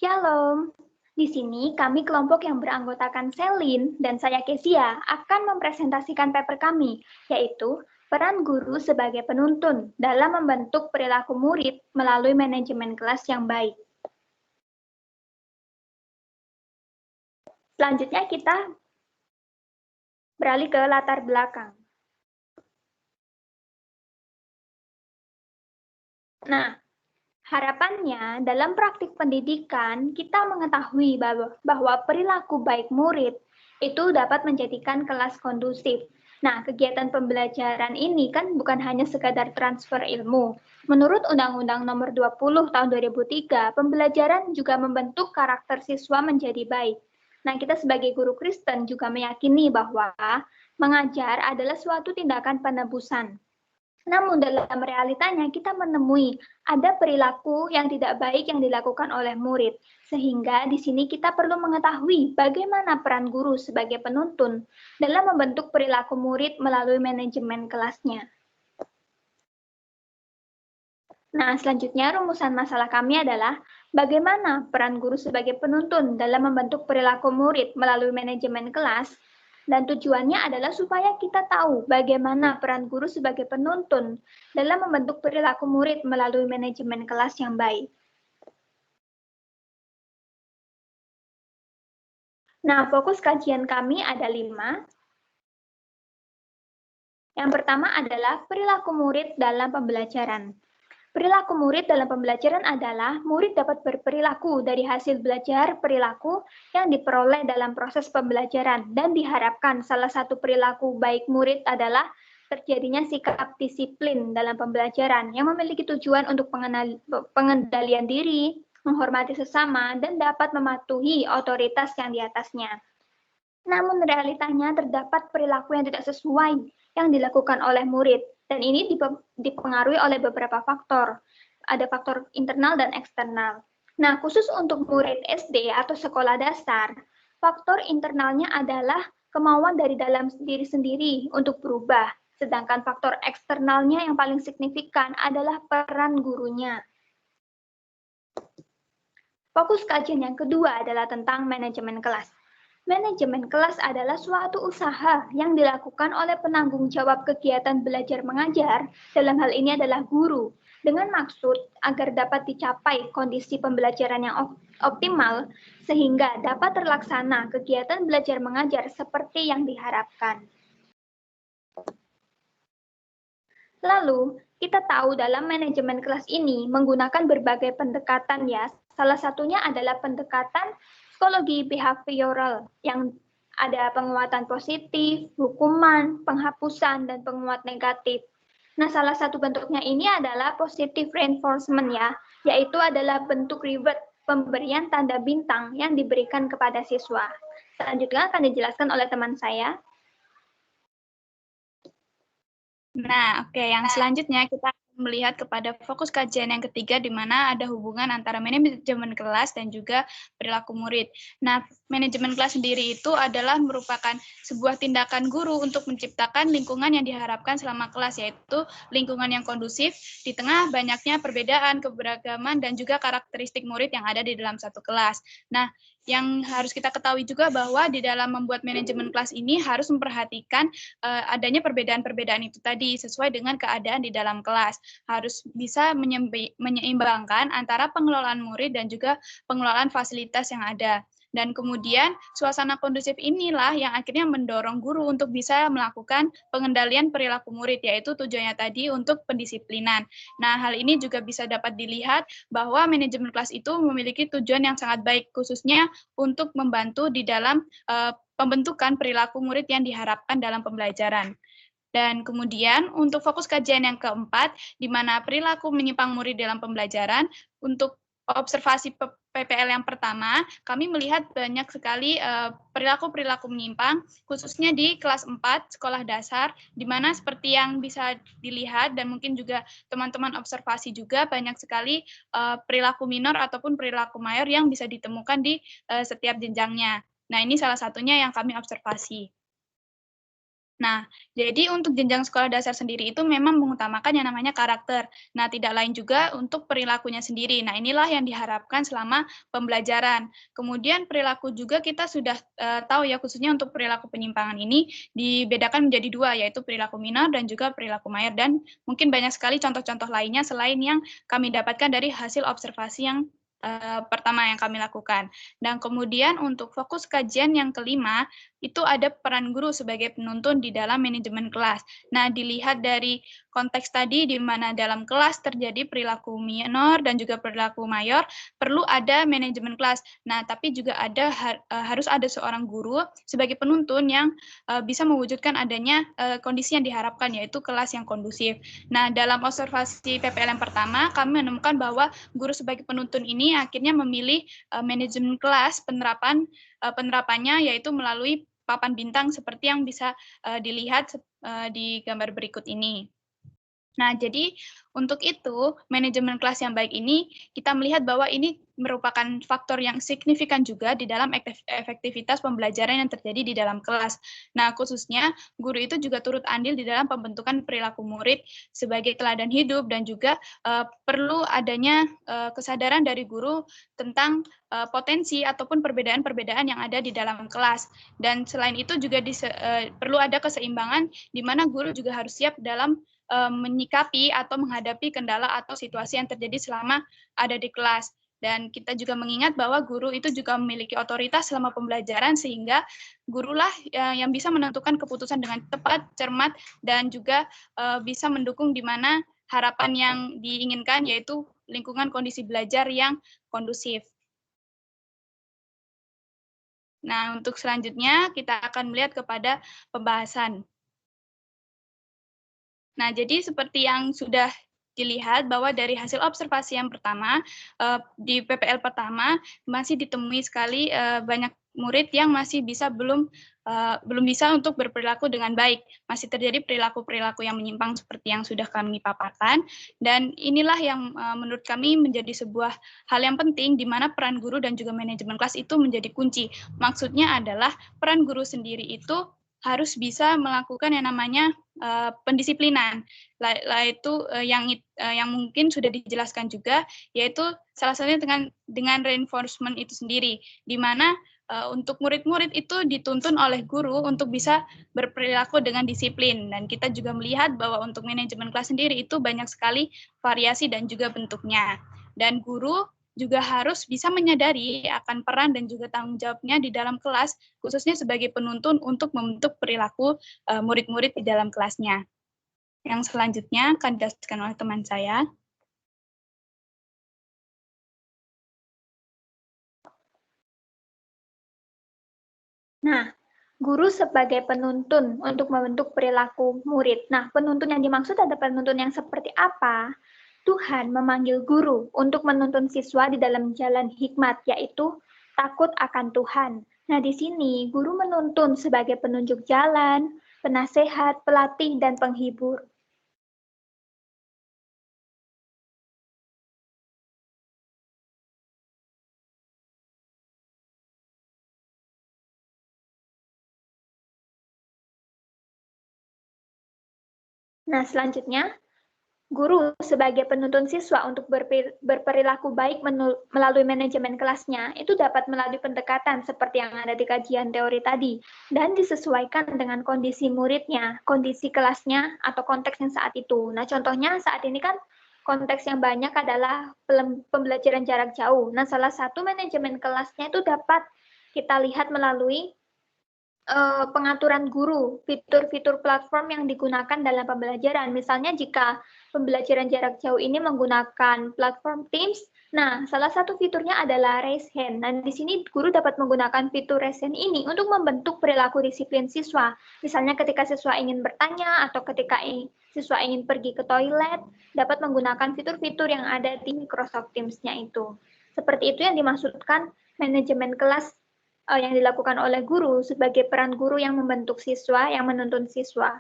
Shalom. Di sini kami kelompok yang beranggotakan Selin dan saya Kesia akan mempresentasikan paper kami, yaitu peran guru sebagai penuntun dalam membentuk perilaku murid melalui manajemen kelas yang baik. Selanjutnya kita beralih ke latar belakang. Nah, harapannya dalam praktik pendidikan kita mengetahui bahwa perilaku baik murid itu dapat menjadikan kelas kondusif. Nah, kegiatan pembelajaran ini kan bukan hanya sekadar transfer ilmu. Menurut Undang-Undang Nomor 20 Tahun 2003, pembelajaran juga membentuk karakter siswa menjadi baik. Nah, kita sebagai guru Kristen juga meyakini bahwa mengajar adalah suatu tindakan penebusan. Namun dalam realitanya kita menemui ada perilaku yang tidak baik yang dilakukan oleh murid. Sehingga di sini kita perlu mengetahui bagaimana peran guru sebagai penuntun dalam membentuk perilaku murid melalui manajemen kelasnya. Nah, selanjutnya rumusan masalah kami adalah bagaimana peran guru sebagai penuntun dalam membentuk perilaku murid melalui manajemen kelas. Dan tujuannya adalah supaya kita tahu bagaimana peran guru sebagai penuntun dalam membentuk perilaku murid melalui manajemen kelas yang baik. Nah, fokus kajian kami ada 5. Yang pertama adalah perilaku murid dalam pembelajaran. Perilaku murid dalam pembelajaran adalah murid dapat berperilaku dari hasil belajar perilaku yang diperoleh dalam proses pembelajaran dan diharapkan salah satu perilaku baik murid adalah terjadinya sikap disiplin dalam pembelajaran yang memiliki tujuan untuk pengendalian diri, menghormati sesama, dan dapat mematuhi otoritas yang di atasnya. Namun realitanya terdapat perilaku yang tidak sesuai yang dilakukan oleh murid. Dan ini dipengaruhi oleh beberapa faktor. Ada faktor internal dan eksternal. Nah, khusus untuk murid SD atau sekolah dasar, faktor internalnya adalah kemauan dari dalam diri sendiri untuk berubah. Sedangkan faktor eksternalnya yang paling signifikan adalah peran gurunya. Fokus kajian yang kedua adalah tentang manajemen kelas. Manajemen kelas adalah suatu usaha yang dilakukan oleh penanggung jawab kegiatan belajar mengajar, dalam hal ini adalah guru, dengan maksud agar dapat dicapai kondisi pembelajaran yang optimal, sehingga dapat terlaksana kegiatan belajar mengajar seperti yang diharapkan. Lalu, kita tahu dalam manajemen kelas ini menggunakan berbagai pendekatan ya. Salah satunya adalah pendekatan psikologi behavioral yang ada penguatan positif, hukuman, penghapusan, dan penguat negatif. Nah, salah satu bentuknya ini adalah positive reinforcement ya, yaitu adalah bentuk reward, pemberian tanda bintang yang diberikan kepada siswa. Selanjutnya akan dijelaskan oleh teman saya. Nah, oke, yang selanjutnya kita melihat kepada fokus kajian yang ketiga di mana ada hubungan antara manajemen kelas dan juga perilaku murid. Nah, manajemen kelas sendiri itu adalah merupakan sebuah tindakan guru untuk menciptakan lingkungan yang diharapkan selama kelas, yaitu lingkungan yang kondusif di tengah banyaknya perbedaan, keberagaman, dan juga karakteristik murid yang ada di dalam satu kelas. Nah, yang harus kita ketahui juga bahwa di dalam membuat manajemen kelas ini harus memperhatikan adanya perbedaan-perbedaan itu tadi sesuai dengan keadaan di dalam kelas. Harus bisa menyeimbangkan antara pengelolaan murid dan juga pengelolaan fasilitas yang ada. Dan kemudian suasana kondusif inilah yang akhirnya mendorong guru untuk bisa melakukan pengendalian perilaku murid, yaitu tujuannya tadi untuk pendisiplinan. Nah, hal ini juga bisa dapat dilihat bahwa manajemen kelas itu memiliki tujuan yang sangat baik, khususnya untuk membantu di dalam pembentukan perilaku murid yang diharapkan dalam pembelajaran. Dan kemudian untuk fokus kajian yang keempat, di mana perilaku menyimpang murid dalam pembelajaran, untuk observasi PPL yang pertama, kami melihat banyak sekali perilaku-perilaku menyimpang, khususnya di kelas 4 sekolah dasar, di mana seperti yang bisa dilihat dan mungkin juga teman-teman observasi juga banyak sekali perilaku minor ataupun perilaku mayor yang bisa ditemukan di setiap jenjangnya. Nah, ini salah satunya yang kami observasi. Nah, jadi untuk jenjang sekolah dasar sendiri itu memang mengutamakan yang namanya karakter. Nah, tidak lain juga untuk perilakunya sendiri. Nah, inilah yang diharapkan selama pembelajaran. Kemudian perilaku juga kita sudah tahu ya, khususnya untuk perilaku penyimpangan ini dibedakan menjadi dua, yaitu perilaku minor dan juga perilaku mayor. Dan mungkin banyak sekali contoh-contoh lainnya selain yang kami dapatkan dari hasil observasi yang pertama yang kami lakukan. Dan kemudian untuk fokus kajian yang kelima, itu ada peran guru sebagai penuntun di dalam manajemen kelas. Nah, dilihat dari konteks tadi di mana dalam kelas terjadi perilaku minor dan juga perilaku mayor, perlu ada manajemen kelas. Nah, tapi juga harus ada seorang guru sebagai penuntun yang bisa mewujudkan adanya kondisi yang diharapkan, yaitu kelas yang kondusif. Nah, dalam observasi PPLM pertama, kami menemukan bahwa guru sebagai penuntun ini akhirnya memilih manajemen kelas penerapannya yaitu melalui papan bintang seperti yang bisa dilihat di gambar berikut ini. Nah, jadi untuk itu, manajemen kelas yang baik ini, kita melihat bahwa ini merupakan faktor yang signifikan juga di dalam efektivitas pembelajaran yang terjadi di dalam kelas. Nah, khususnya guru itu juga turut andil di dalam pembentukan perilaku murid sebagai teladan hidup dan juga perlu adanya kesadaran dari guru tentang potensi ataupun perbedaan-perbedaan yang ada di dalam kelas. Dan selain itu juga perlu ada keseimbangan di mana guru juga harus siap dalam menyikapi atau menghadapi kendala atau situasi yang terjadi selama ada di kelas. Dan kita juga mengingat bahwa guru itu juga memiliki otoritas selama pembelajaran sehingga gurulah yang bisa menentukan keputusan dengan tepat, cermat, dan juga bisa mendukung di mana harapan yang diinginkan yaitu lingkungan kondisi belajar yang kondusif. Nah, untuk selanjutnya kita akan melihat kepada pembahasan. Nah, jadi seperti yang sudah dilihat bahwa dari hasil observasi yang pertama, di PPL pertama masih ditemui sekali banyak murid yang masih belum bisa untuk berperilaku dengan baik. Masih terjadi perilaku-perilaku yang menyimpang seperti yang sudah kami paparkan. Dan inilah yang menurut kami menjadi sebuah hal yang penting di mana peran guru dan juga manajemen kelas itu menjadi kunci. Maksudnya adalah peran guru sendiri itu harus bisa melakukan yang namanya pendisiplinan, yaitu yang mungkin sudah dijelaskan juga, yaitu salah satunya dengan reinforcement itu sendiri, di mana untuk murid-murid itu dituntun oleh guru untuk bisa berperilaku dengan disiplin. Dan kita juga melihat bahwa untuk manajemen kelas sendiri itu banyak sekali variasi dan juga bentuknya. Dan guru juga harus bisa menyadari akan peran dan juga tanggung jawabnya di dalam kelas, khususnya sebagai penuntun untuk membentuk perilaku murid-murid di dalam kelasnya. Yang selanjutnya akan dijelaskan oleh teman saya. Nah, guru sebagai penuntun untuk membentuk perilaku murid. Nah, penuntun yang dimaksud ada penuntun yang seperti apa? Tuhan memanggil guru untuk menuntun siswa di dalam jalan hikmat, yaitu takut akan Tuhan. Nah, di sini guru menuntun sebagai penunjuk jalan, penasehat, pelatih, dan penghibur. Nah, selanjutnya, guru sebagai penuntun siswa untuk berperilaku baik melalui manajemen kelasnya itu dapat melalui pendekatan seperti yang ada di kajian teori tadi dan disesuaikan dengan kondisi muridnya, kondisi kelasnya, atau konteks yang saat itu. Nah, contohnya saat ini kan konteks yang banyak adalah pembelajaran jarak jauh. Nah, salah satu manajemen kelasnya itu dapat kita lihat melalui pengaturan guru, fitur-fitur platform yang digunakan dalam pembelajaran. Misalnya jika pembelajaran jarak jauh ini menggunakan platform Teams, nah salah satu fiturnya adalah raise hand. Nah di sini guru dapat menggunakan fitur raise hand ini untuk membentuk perilaku disiplin siswa. Misalnya ketika siswa ingin bertanya atau ketika siswa ingin pergi ke toilet, dapat menggunakan fitur-fitur yang ada di Microsoft Teams-nya itu. Seperti itu yang dimaksudkan manajemen kelas yang dilakukan oleh guru sebagai peran guru yang membentuk siswa, yang menuntun siswa.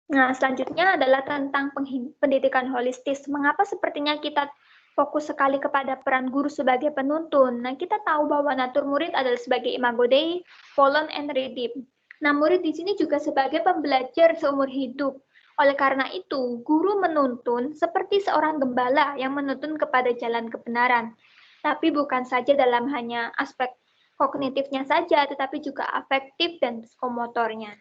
Nah, selanjutnya adalah tentang pendidikan holistis. Mengapa sepertinya kita fokus sekali kepada peran guru sebagai penuntun? Nah, kita tahu bahwa natur murid adalah sebagai imago Dei, fallen and redeemed. Nah, murid di sini juga sebagai pembelajar seumur hidup. Oleh karena itu, guru menuntun seperti seorang gembala yang menuntun kepada jalan kebenaran. Tapi bukan saja dalam hanya aspek kognitifnya saja, tetapi juga afektif dan psikomotornya.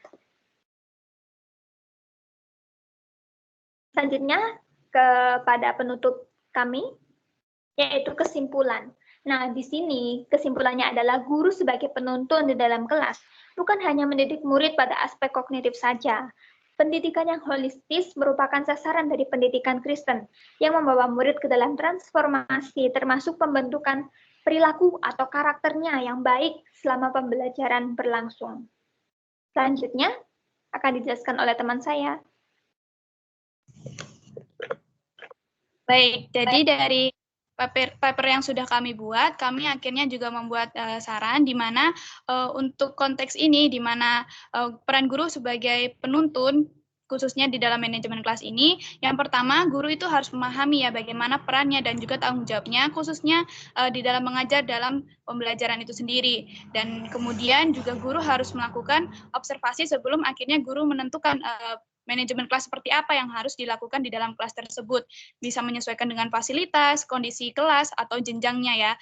Selanjutnya, kepada penutup kami, yaitu kesimpulan. Nah, di sini kesimpulannya adalah guru sebagai penuntun di dalam kelas bukan hanya mendidik murid pada aspek kognitif saja. Pendidikan yang holistis merupakan sasaran dari pendidikan Kristen yang membawa murid ke dalam transformasi termasuk pembentukan perilaku atau karakternya yang baik selama pembelajaran berlangsung. Selanjutnya akan dijelaskan oleh teman saya. Baik, jadi dari paper yang sudah kami buat, kami akhirnya juga membuat saran di mana untuk konteks ini, di mana peran guru sebagai penuntun, khususnya di dalam manajemen kelas ini, yang pertama guru itu harus memahami ya bagaimana perannya dan juga tanggung jawabnya, khususnya di dalam mengajar dalam pembelajaran itu sendiri. Dan kemudian juga guru harus melakukan observasi sebelum akhirnya guru menentukan manajemen kelas seperti apa yang harus dilakukan di dalam kelas tersebut. Bisa menyesuaikan dengan fasilitas, kondisi kelas, atau jenjangnya ya,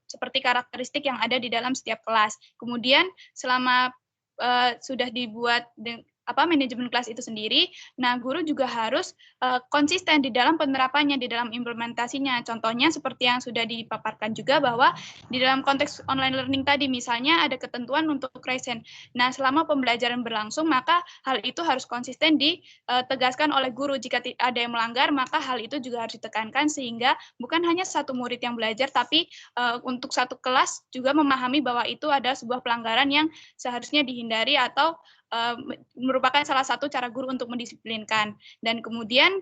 seperti karakteristik yang ada di dalam setiap kelas. Kemudian selama sudah dibuat manajemen kelas itu sendiri, nah guru juga harus konsisten di dalam penerapannya, di dalam implementasinya. Contohnya seperti yang sudah dipaparkan juga bahwa di dalam konteks online learning tadi, misalnya ada ketentuan untuk resen. Nah, selama pembelajaran berlangsung, maka hal itu harus konsisten ditegaskan oleh guru. Jika ada yang melanggar, maka hal itu juga harus ditekankan sehingga bukan hanya satu murid yang belajar, tapi untuk satu kelas juga memahami bahwa itu ada sebuah pelanggaran yang seharusnya dihindari atau merupakan salah satu cara guru untuk mendisiplinkan. Dan kemudian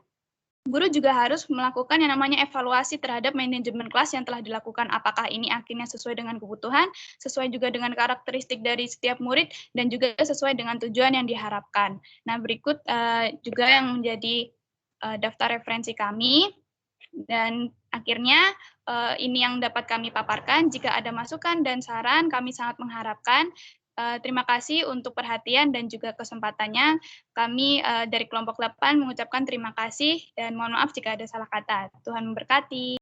guru juga harus melakukan yang namanya evaluasi terhadap manajemen kelas yang telah dilakukan. Apakah ini akhirnya sesuai dengan kebutuhan, sesuai juga dengan karakteristik dari setiap murid, dan juga sesuai dengan tujuan yang diharapkan. Nah, berikut juga yang menjadi daftar referensi kami. Dan akhirnya ini yang dapat kami paparkan. Jika ada masukan dan saran, kami sangat mengharapkan. Terima kasih untuk perhatian dan juga kesempatannya. Kami dari kelompok 8 mengucapkan terima kasih dan mohon maaf jika ada salah kata. Tuhan memberkati.